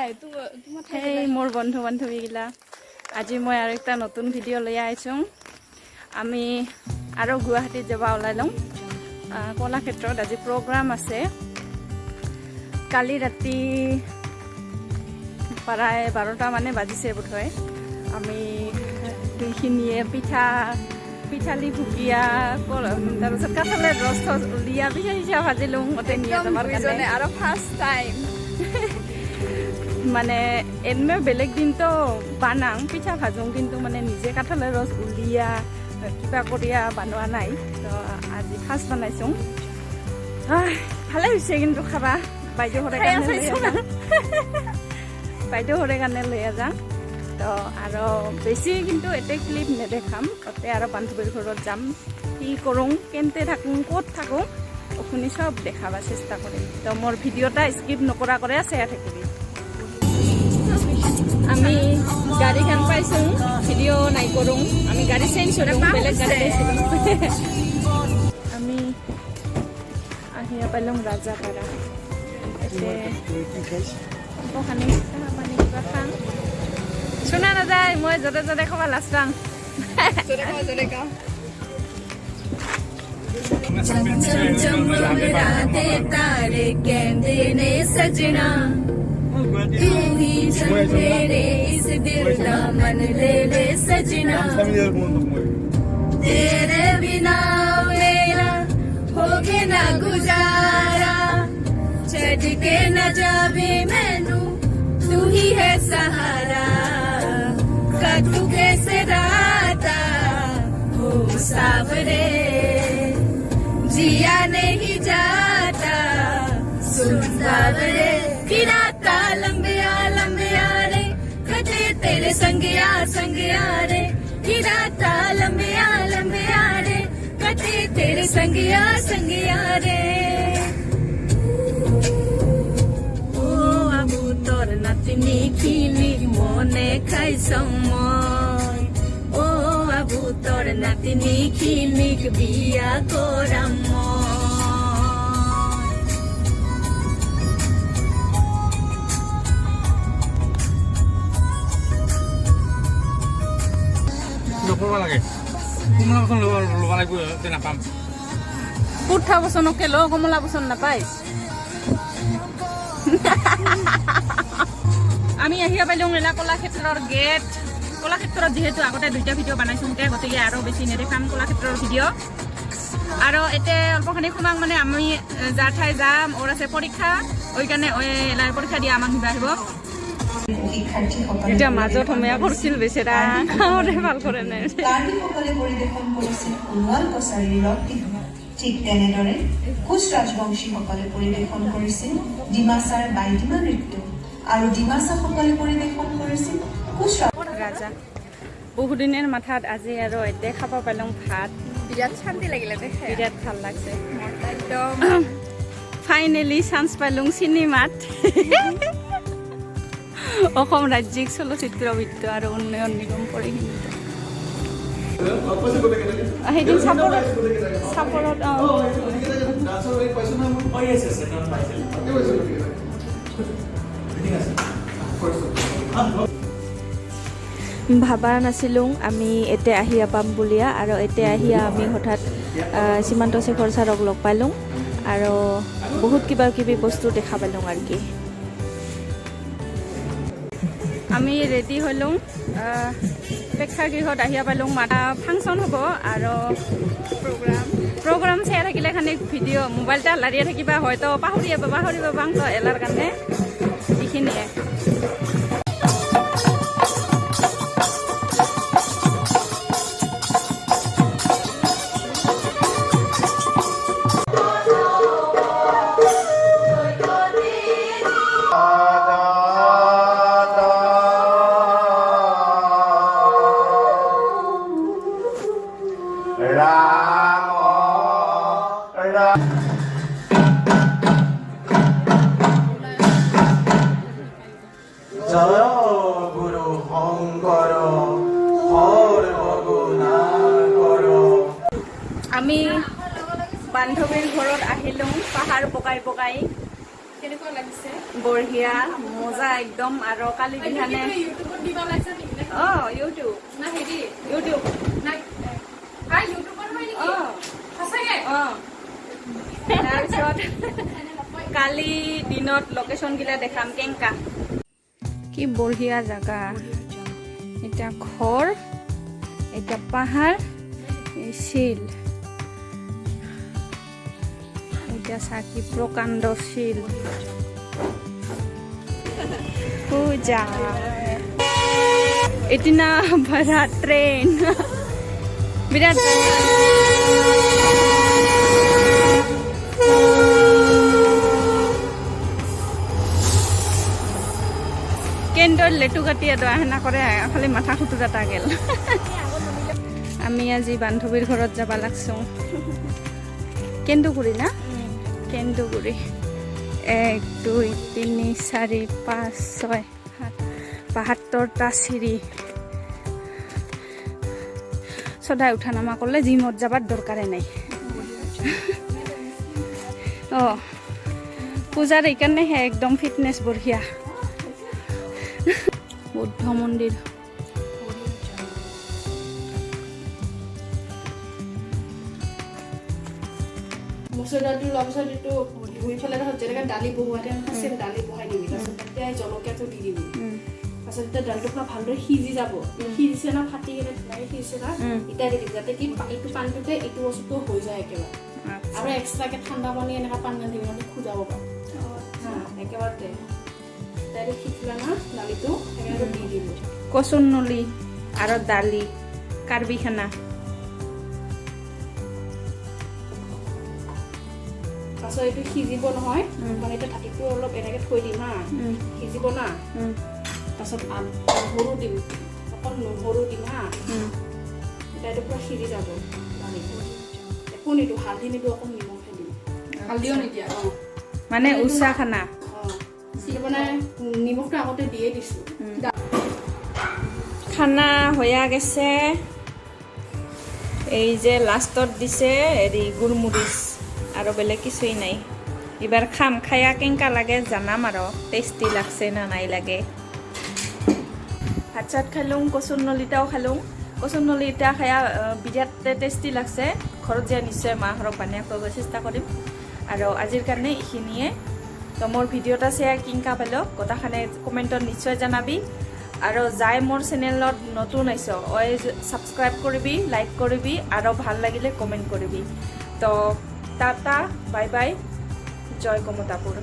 Hey, more বন্ধু বান্ধৱীগিলা আজি মই আৰু একটা নতুন ভিডিঅ' লৈ আহিছোঁ আমি আৰু গুৱাহাটীত যাব ওলাই লওঁ কলাক্ষেত্ৰত আজি প্ৰগ্ৰাম আছে কালি ৰাতি প্ৰায় 12টা মানে বাজিছে বোধহয় আমি দুইখিনিয়ে পিঠালি ভুগিয়া তাৰপিছত কাঠলে ৰস উলিয়া পিঠা ভাজিলোঁ মতে নিয়ে যাবৰ কাৰণে আৰু ফাৰ্ষ্ট টাইম মানে এনে বেলেগ দিন তো বানাং পিঠা ভাজোঁ কিন্তু মানে নিজে কাঠলে ৰস উলিয়া কিবা কৰিয়া বনোৱা নাই তো আজি ফাৰ্ষ্ট বনাইছোঁ ভালে হৈছে কিন্তু খাবা বাইদেউহঁতে কাৰণে লৈ যাওঁ তো আৰু বেছি কিন্তু এতে ক্লিপ নেদেখাম তাতে আৰু বান্ধৱীৰ ঘৰত যাম কি কৰোঁ কেনেকৈ থাকোঁ ক'ত থাকোঁ আপুনি চব দেখাব চেষ্টা কৰিম তো মোৰ ভিডিঅ'টা স্কিপ নকৰা কৰে শ্বেয়াৰ থাকিবি আমি গাড়ীখন পাইছোঁ ভিডিঅ' নাই কৰোঁ আমি গাড়ী চেঞ্জ কৰোঁ বেলেগ গাড়ী পাইছিলোঁ আমি আহি পালোঁ ৰাজাপাৰা পানী কিবা খাওঁ শুনা নাযায় মই য'তে য'তে খাব লাষ্টাং तारे कहते ने सजना तू ही मेरे इस दिल का मन ले ले सजना तेरे बिना मेरा होगे ना गुजारा छड़ के न जावे मैनू तू ही है सहारा कटू कैसे राता हो सावरे जिया नहीं जाता सुन सावरे किराता लंबिया लंबिया रे कटे तेरे संगिया संगिया रे किराता लंबिया लंबिया रे कटे तेरे संगिया संगिया रे ओ अबू तोर नतनी खिली मोने खाई समोय ओ अबू तोर नतनी खिली बिया कोरामोय পুঠা বচনকে ল কমলা বচন নাপাই আমি আহিয়া পাইলোঁ মেলা কলাক্ষেত্ৰৰ গেট কলাক্ষেত্ৰত যিহেতু আগতে 2টা ভিডিঅ' বনাইছোঁ গতিকে আৰু বেছি নেদেখাম কলাক্ষেত্ৰৰ ভিডিঅ' আৰু এতিয়া অল্পখিনি সোমাং মানে আমি যাৰ ঠাই যাম ওৰ আছে পৰীক্ষা ওই কাৰণে পৰীক্ষা দিয়া আমাক নিবা আহিব এতিয়া মাজত সময়া কৰিছিল বেচেৰা খাওঁতে ভাল কৰে নাই কাৰ্বিসকলে পৰিৱেশন কৰিছিল সোণোৱাল কছাৰীৰ ৰক্তিহা ঠিক তেনেদৰে কোচ ৰাজবংশীসকলে পৰিৱেশন কৰিছিল ডিমাছাৰ বাইডিমা নৃত্য আৰু ডিমাছাসকলে পৰিৱেশন কৰিছিল কোচ ৰাজা বহুদিনৰ মাথাত আজি আৰু এতিয়া খাব পালোঁ ভাত বিৰাট শান্তি লাগিলে দেখে বিৰাট ভাল লাগছে একদম ফাইনেলি চান্স পালোঁ চিনেমাত অসম ৰাজ্যিক চলচ্চিত্ৰ বিত্ত আৰু উন্নয়ন নিগম পৰিষদ সেইদিন চাপৰত ভাবা নাছিলোঁ আমি এতিয়া আহিয়া পাম বুলিয়া আৰু এতিয়া আহিয়া আমি হঠাৎ সীমান্ত শেখৰ ছাৰক লগ পালোঁ আৰু বহুত কিবা কিবি বস্তু দেখা পালোঁ আৰু কি আমি ৰেডি হ'লোঁ প্ৰেক্ষাগৃহত আহিয়া পালোঁ ফাংচন হ'ব আৰু প্ৰগ্ৰাম চাই থাকিলে খানি ভিডিঅ' মোবাইলটা লাৰিয়ে থাকিবা হয়তো পাহৰি পাবাং তো এলাৰ কাৰণে এইখিনিয়ে জয় গুৰু শংকৰ আমি বান্ধৱীৰ ঘৰত আহিলোঁ পাহাৰ পকাই কেনেকুৱা লাগিছে বঢ়িয়া মজা একদম আৰু কালি দিনানে ইউটিউবত দিব ওলাইছে নেকি ইউটিউব না হেৰি ইউটিউব না ইউটিউবত হয় নেকি সঁচাকে তাৰপিছত কালি দিনত লোকেশ্যনগিলা দেখাম কেংকা কি বঢ়িয়া জাগা এতিয়া ঘৰ এতিয়া পাহাৰ এই শিল এতিয়া চাকি প্ৰকাণ্ড শিল পূজা এদিনা ভৰা ট্ৰেইন বিৰাট কেন্দ্ৰৰ লেটু কাটি এডৰা সেনা কৰে খালি মাথা খুতুৰা তা গেল আমি আজি বান্ধৱীৰ ঘৰত যাব লাগছোঁ কেন্দুগুৰি না কেন্দুগুৰি 1 2 3 4 5 6 7 72টা চিৰি সদায় উঠা নামা কৰিলে জিমত যাবাৰ দৰকাৰে নাই পূজাৰ এইকাৰণেহে একদম ফিটনেছ বঢ়িয়া বুদ্ধ মন্দিৰ মচুৰ দালিটো লোৱাৰ পিছত এইটো ধুই পেলাই তাৰপিছত যেনেকৈ দালি বহোৱাতে চেম দালি বহাই দিবি তাৰপিছত তাতে জলকীয়াটো দি দিবি তাৰপিছত এতিয়া দালিটো পুৰা ভালদৰে সিজি যাব সিজিছে না ফাটি কেনে ধুনীয়াকৈ সিজিছে না এতিয়া দি দিবি যাতে কি এইটো পানীটোতে এইটো বস্তুটো হৈ যায় একেবাৰে আৰু এক্সট্ৰাকৈ ঠাণ্ডা পানী এনেকুৱা পানী দিবি মানে খুজাব পাৰোঁ একেবাৰতে ডাইৰেক্ট সিজিলে না দালিটো একেবাৰে দি দিবি কচুৰ নলি আৰু দালি কাৰ্বি খানা তাৰপিছত এইটো সিজিব নহয় মানে এতিয়া ঢাকিটো অলপ এনেকৈ থৈ দিম হা সিজিব না তাৰপিছত নহৰু দিম অকল নহৰু দিম হা এতিয়া এইটো পূৰা সিজি যাব দালিটো একো নিদিওঁ হালধি নিদিওঁ অকল নিমখহে দিম হালধিও নিদিয়া মানে উচা খানা কিন্তু মানে নিমখটো আগতে দিয়ে দিছোঁ খানা হইয়া গেছে এই যে লাষ্টত দিছে হেৰি গুৰমুৰিচ আৰু বেলেগ কিছুই নাই এবাৰ খাম খায়া কেংকা লাগে জানাম আৰু টেষ্টি লাগছে না নাই লাগে ভাত চাত খালোঁ কচুৰ নলিটাও খালোঁ কচুৰ নলিটা খায়া বিৰাট টেষ্টি লাগছে ঘৰত যে নিশ্চয় মাহঁতক বানিয়ে খুৱাব চেষ্টা কৰিম আৰু আজিৰ কাৰণে এইখিনিয়ে তো মোৰ ভিডিঅ'টা শ্বেয়াৰ কেংকা পালোঁ গোটাখানে কমেণ্টত নিশ্চয় জনাবি আৰু যাই মোৰ চেনেলত নতুন আইছ সাবস্ক্ৰাইব কৰিবি লাইক কৰিবি আৰু ভাল লাগিলে কমেণ্ট কৰিবি তো টাটা বাই বাই জয় কমতাপুৰ